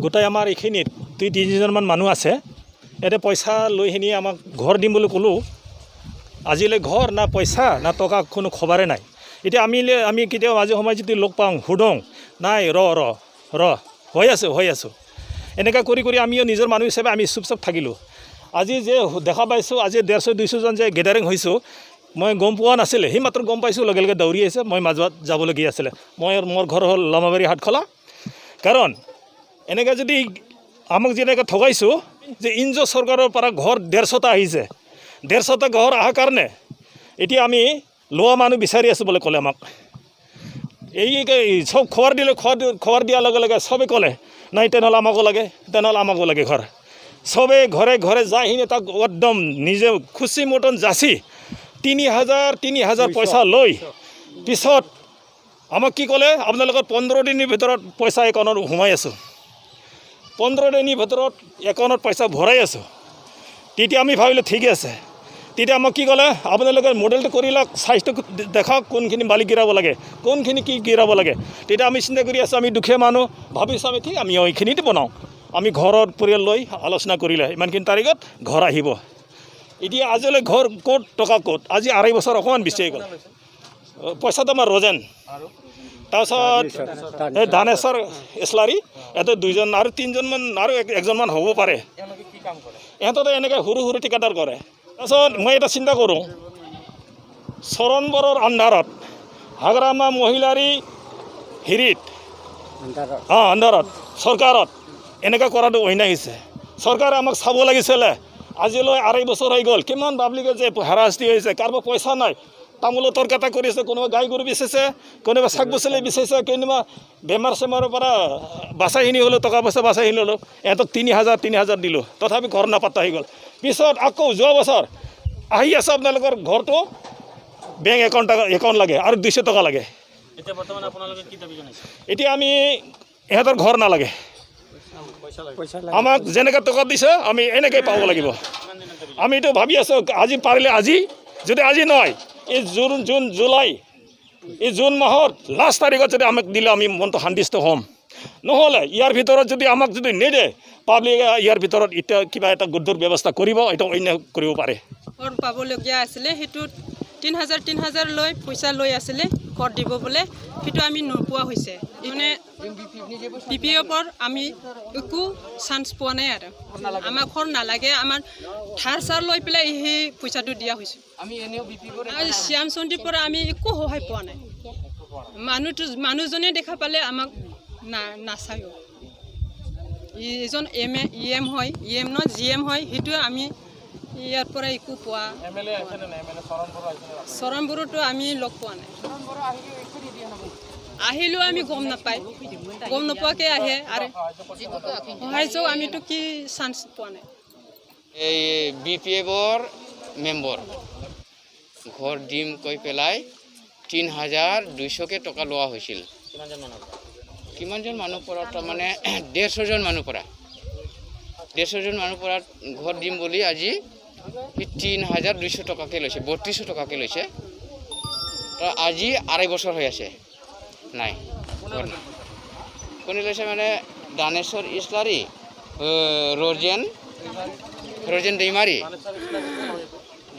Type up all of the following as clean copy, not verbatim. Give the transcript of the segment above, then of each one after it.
গোটাই আমাৰ এইখিনিত 2-3জনমান মানুহ আছে। ইয়াতে পইচা লৈ কিনি আমাক ঘৰ দিম বুলি ক'লোঁ। আজিলৈ ঘৰ না পইচা না টকা কোনো খবৰে নাই। এতিয়া আমি কেতিয়াও মাজে সময়ে যদি লগ পাওঁ সুধোঁ, নাই ৰ হৈ আছোঁ এনেকুৱা কৰি আমিও নিজৰ মানুহ হিচাপে আমি চুপ থাকিলোঁ। আজি যে দেখা পাইছোঁ, আজি 150-200জন যে গেডাৰিং হৈছোঁ, মই গম পোৱা নাছিলে। সেই মাত্ৰ গম পাইছোঁ, লগে লগে দৌৰি আহিছে। মই মাজত যাবলগীয়া আছিলে। মোৰ ঘৰ হ'ল লামাবাৰী হাটখোলা। কাৰণ এনেকৈ যদি আমাক যেনেকৈ ঠগাইছোঁ যে ইঞ্জ চৰকাৰৰ পৰা ঘৰ 150টা আহিছে, 150টা ঘৰ অহাৰ কাৰণে এতিয়া আমি লোৱা মানুহ বিচাৰি আছোঁ বুলি ক'লে আমাক। এই চব খবৰ দিয়াৰ লগে লগে চবে ক'লে, নাই তেনেহ'লে আমাকো লাগে ঘৰ। চবে ঘৰে যাই সিনে তাক একদম নিজে খুচি মতন যাচি 3,000 পইচা লৈ পিছত আমাক কি ক'লে, আপোনালোকৰ 15 দিনৰ ভিতৰত পইচা একাউণ্টত সোমাই আছোঁ, 15 দিনৰ ভিতৰত একাউণ্টত পইচা ভৰাই আছোঁ। তেতিয়া আমি ভাবিলোঁ ঠিকে আছে। তেতিয়া আমাক কি ক'লে, আপোনালোকে মডেলটো কৰি লওক, চাইজটো দেখাওক, কোনখিনি বালি গিৰাব লাগে, কোনখিনি কি গিৰাব লাগে। তেতিয়া আমি চিন্তা কৰি আছোঁ, আমি দুখীয়া মানুহ ভাবিছোঁ আমি ঠিক আমি এইখিনিতে বনাওঁ। আমি ঘৰত পৰিয়াল লৈ আলোচনা কৰিলে ইমানখিনি তাৰিখত ঘৰ আহিব। এতিয়া আজিলৈ ঘৰ ক'ত, টকা ক'ত? আজি 2.5 বছৰ অকণমান বেছি হৈ গ'ল। পইচাটো আমাৰ ৰজেন, তাৰপিছত এই ধানেশ্বৰ ইছলাৰী, ইয়াতে 2জন আৰু 3জনমান আৰু 1জনমান হ'ব পাৰে। ইহঁতে এনেকৈ সৰু ঠিকাদাৰ কৰে। তাৰপিছত মই এটা চিন্তা কৰোঁ, চৰণ বৰৰ আন্ধাৰত হাগ্ৰামা মহিলাৰী হেৰিত আন্ধাৰত চৰকাৰত এনেকুৱা কৰাটো অন্যায় হৈছে। চৰকাৰে আমাক চাব লাগিছিলে। আজিলৈ 2.5 বছৰ হৈ গ'ল, কিমান পাব্লিকে যে হাৰাশাস্তি হৈছে, কাৰোবাৰ পইচা নাই, তামোলৰ তৰ্কাটা কৰিছে, কোনোবা গাই গৰু বিচাৰিছে, কোনোবা শাক পাচলি বিচাৰিছে, কোনোবা বেমাৰ চেমাৰৰ পৰা বাচাইখিনি হ'লেও, টকা পইচা বাচাইখিনি হ'লেও। ইহঁতক 3,000 দিলোঁ, তথাপি ঘৰ নাপাত্তা হৈ গ'ল। পিছত আকৌ যোৱা বছৰ আহি আছে, আপোনালোকৰ ঘৰটো বেংক একাউণ্ট লাগে আৰু 200 টকা লাগে। এতিয়া বৰ্তমান আপোনালোকে কি দাবী জনাইছে? এতিয়া আমি ইহঁতৰ ঘৰ নালাগে, আমাক যেনেকৈ টকা দিছে আমি এনেকৈ পাব লাগিব। আমি এইটো ভাবি আছোঁ, আজি পাৰিলে আজি, যদি আজি নহয় এই জুন মাহৰ লাষ্ট তাৰিখত যদি আমাক দিলে আমি মনটো সন্তুষ্ট হ'ম। নহ'লে ইয়াৰ ভিতৰত যদি আমাক যদি নিদিয়ে, পাব্লিকে ইয়াৰ ভিতৰত এতিয়া কিবা এটা গধুৰ ব্যৱস্থা কৰিব, এটা অন্যায় কৰিব পাৰে। ঘৰ পাবলগীয়া আছিলে, সেইটোত 3,000 লৈ পইচা লৈ আছিলে ঘৰ দিব বোলে, সেইটো আমি নোপোৱা হৈছে। মানে BPF আমি একো চান্স পোৱা নাই আৰু আমাক ঘৰ নালাগে। আমাৰ ধাৰ লৈ পেলাই সেই পইচাটো দিয়া হৈছে। শ্যাম চন্দ্ৰীৰ পৰা আমি একো সহায় পোৱা নাই। মানুহজনে দেখা পালে আমাক নাচায়ো। এজন EM হয়, GM হয়, সেইটোৱে আমি ইয়াৰ পৰা একো পোৱা। চৰণ বড়োটো আমি লগ পোৱা নাই। আহিলেও আমি গম নোপোৱাকৈ আহে আৰু সাহায্য আমিতো কি চান্স পোৱা নাই। এই BPFৰ মেম্বৰ ঘৰ দিম কৈ পেলাই 3,200কে টকা লোৱা হৈছিল। কিমানজন মানুহ পৰা, তাৰমানে 150জন মানুহ পৰা ঘৰ দিম বুলি আজি 3,200 টকাকৈ লৈছে, 3200 টকাকৈ লৈছে। তো আজি 2.5 বছৰ হৈ আছে, নাই কোনে লৈছে মানে ধানেশ্বৰ ইছলাৰী, ৰজেন দৈমাৰী,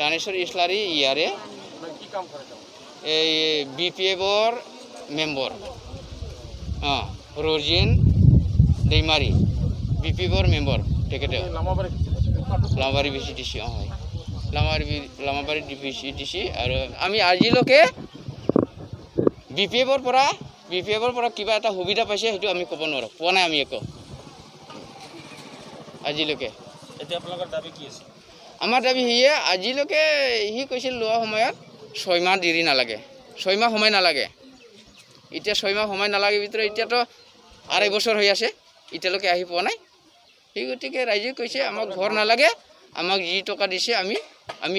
ধানেশ্বৰ ইছলাৰী ইয়াৰে এই BPFৰ মেম্বৰ, ৰজেন দৈমাৰী BPFৰ মেম্বৰ, তেখেতে লামাবাৰী VCDC হয়, লামাবাৰী VCDC। আৰু আমি আজিলৈকে BPFৰ পৰা কিবা এটা সুবিধা পাইছে, সেইটো আমি ক'ব নোৱাৰোঁ, পোৱা নাই আমি একো আজিলৈকে। এতিয়া আপোনালোকৰ দাবী কি আছে? আমাৰ দাবী সেয়ে, আজিলৈকে সি কৈছিল লোৱা সময়ত 6 মাহ দেৰি নালাগে, 6 মাহ সময় নালাগে। এতিয়া 6 মাহ সময় নালাগে ভিতৰত এতিয়াতো 2.5 বছৰ হৈ আছে, এতিয়ালৈকে আহি পোৱা নাই। সেই গতিকে ৰাইজে কৈছে আমাক ঘৰ নালাগে, আমাক যি টকা দিছে আমি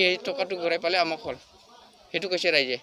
এই টকাটো ঘূৰাই পালে আমাক হ'ল, সেইটো কৈছে ৰাইজে।